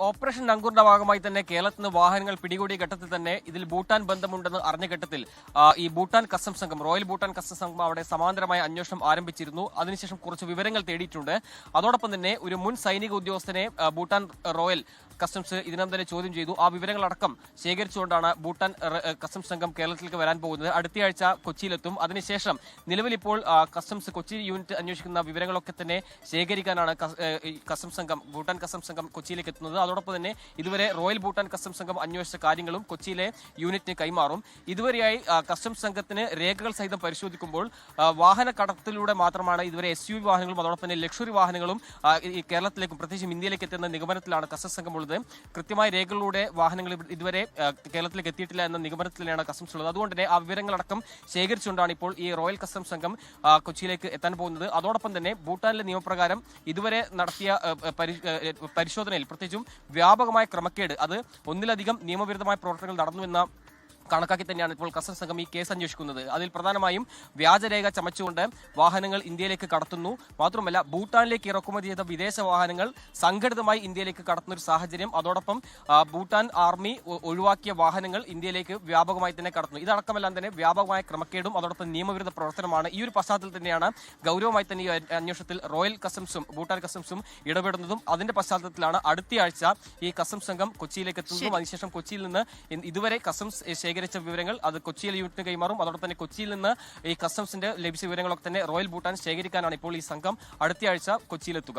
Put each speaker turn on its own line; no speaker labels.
Operation നങ്കൂറിന്റെ ഭാഗമായി തന്നെ കേരളത്തിൽ നിന്ന് വാഹനങ്ങൾ പിടികൂടിയ ഘട്ടത്തിൽ തന്നെ ഇതിൽ ഭൂട്ടാൻ ബന്ധമുണ്ടെന്ന് അറിഞ്ഞ ഘട്ടത്തിൽ ഈ ഭൂട്ടാൻ കസ്റ്റംസ് സംഘം റോയൽ ഭൂട്ടാൻ കസ്റ്റംസ് സംഘം അവിടെ സമാന്തരമായ അന്വേഷണം ആരംഭിച്ചിരുന്നു. അതിനുശേഷം കുറച്ച് വിവരങ്ങൾ തേടിയിട്ടുണ്ട്. അതോടൊപ്പം തന്നെ ഒരു മുൻ സൈനിക ഉദ്യോഗസ്ഥനെ ഭൂട്ടാൻ റോയൽ കസ്റ്റംസ് ഇതിനകം തന്നെ ചോദ്യം ചെയ്തു. ആ വിവരങ്ങളടക്കം ശേഖരിച്ചുകൊണ്ടാണ് ഭൂട്ടാൻ കസ്റ്റംസ് സംഘം കേരളത്തിലേക്ക് വരാൻ പോകുന്നത്. അടുത്തയാഴ്ച കൊച്ചിയിലെത്തും. അതിനുശേഷം നിലവിൽ ഇപ്പോൾ കസ്റ്റംസ് കൊച്ചി യൂണിറ്റ് അന്വേഷിക്കുന്ന വിവരങ്ങളൊക്കെ തന്നെ ശേഖരിക്കാനാണ് കസ്റ്റംസ് സംഘം ഭൂട്ടാൻ കസ്റ്റംസ് സംഘം കൊച്ചിയിലേക്ക് എത്തുന്നത്. അതോടൊപ്പം തന്നെ ഇതുവരെ റോയൽ ഭൂട്ടാൻ കസ്റ്റംസ് സംഘം അന്വേഷിച്ച കാര്യങ്ങളും കൊച്ചിയിലെ യൂണിറ്റിന് കൈമാറും. ഇതുവരെയായി കസ്റ്റംസ് സംഘത്തിന് രേഖകൾ സഹിതം പരിശോധിക്കുമ്പോൾ വാഹന കടത്തിലൂടെ മാത്രമാണ് ഇതുവരെ SUV വാഹനങ്ങളും അതോടൊപ്പം തന്നെ ലക്ഷറി വാഹനങ്ങളും കേരളത്തിലേക്കും പ്രത്യേകിച്ചും ഇന്ത്യയിലേക്ക് എത്തുന്ന നിഗമനത്തിലാണ് കസ്റ്റംസ് സംഘം ഉള്ളത്. കൃത്യമായ രേഖകളിലൂടെ വാഹനങ്ങൾ ഇതുവരെ കേരളത്തിലേക്ക് എത്തിയിട്ടില്ല എന്ന നിഗമനത്തിലാണ് കസ്റ്റംസ് ഉള്ളത്. അതുകൊണ്ട് തന്നെ ആ വിവരങ്ങളടക്കം ശേഖരിച്ചുകൊണ്ടാണ് ഇപ്പോൾ ഈ റോയൽ കസ്റ്റംസ് സംഘം കൊച്ചിയിലേക്ക് എത്താൻ പോകുന്നത്. അതോടൊപ്പം തന്നെ ഭൂട്ടാനിലെ നിയമപ്രകാരം ഇതുവരെ നടത്തിയ പരിശോധനയിൽ പ്രത്യേകിച്ചും വ്യാപകമായ ക്രമക്കേട് അത് ഒന്നിലധികം നിയമവിരുദ്ധമായ പ്രവർത്തനങ്ങൾ നടന്നുവെന്ന കണക്കാക്കി തന്നെയാണ് ഇപ്പോൾ കസ്റ്റംസ് സംഘം ഈ കേസ് അന്വേഷിക്കുന്നത്. അതിൽ പ്രധാനമായും വ്യാജരേഖ ചമച്ചുകൊണ്ട് വാഹനങ്ങൾ ഇന്ത്യയിലേക്ക് കടത്തുന്നു. മാത്രമല്ല ഭൂട്ടാനിലേക്ക് ഇറക്കുമതി ചെയ്ത വിദേശ വാഹനങ്ങൾ സംഘടിതമായി ഇന്ത്യയിലേക്ക് കടത്തുന്ന ഒരു സാഹചര്യം, അതോടൊപ്പം ഭൂട്ടാൻ ആർമി ഒഴിവാക്കിയ വാഹനങ്ങൾ ഇന്ത്യയിലേക്ക് വ്യാപകമായി തന്നെ കടത്തുന്നു. ഇതടക്കമെല്ലാം തന്നെ വ്യാപകമായ ക്രമക്കേടും അതോടൊപ്പം നിയമവിരുദ്ധ പ്രവർത്തനമാണ്. ഈ ഒരു പശ്ചാത്തലത്തിൽ തന്നെയാണ് ഗൗരവമായി തന്നെ ഈ അന്വേഷണത്തിൽ റോയൽ കസ്റ്റംസും ഭൂട്ടാൻ കസ്റ്റംസും ഇടപെടുന്നതും. അതിന്റെ പശ്ചാത്തലത്തിലാണ് അടുത്തയാഴ്ച ഈ കസ്റ്റംസ് സംഘം കൊച്ചിയിലേക്ക് എത്തുന്നതും. അതിനുശേഷം കൊച്ചിയിൽ നിന്ന് ഇതുവരെ കസ്റ്റംസ് ശേഖരിച്ച വിവരങ്ങൾ അത് കൊച്ചിയിലെ യൂണിറ്റിന് കൈമാറും. അതോടൊപ്പം തന്നെ കൊച്ചിയിൽ നിന്ന് ഈ കസ്റ്റംസിന്റെ ലഭിച്ച വിവരങ്ങളൊക്കെ തന്നെ റോയൽ ഭൂട്ടാൻ ശേഖരിക്കാനാണ് ഇപ്പോൾ ഈ സംഘം അടുത്തയാഴ്ച കൊച്ചിയിലെത്തുക.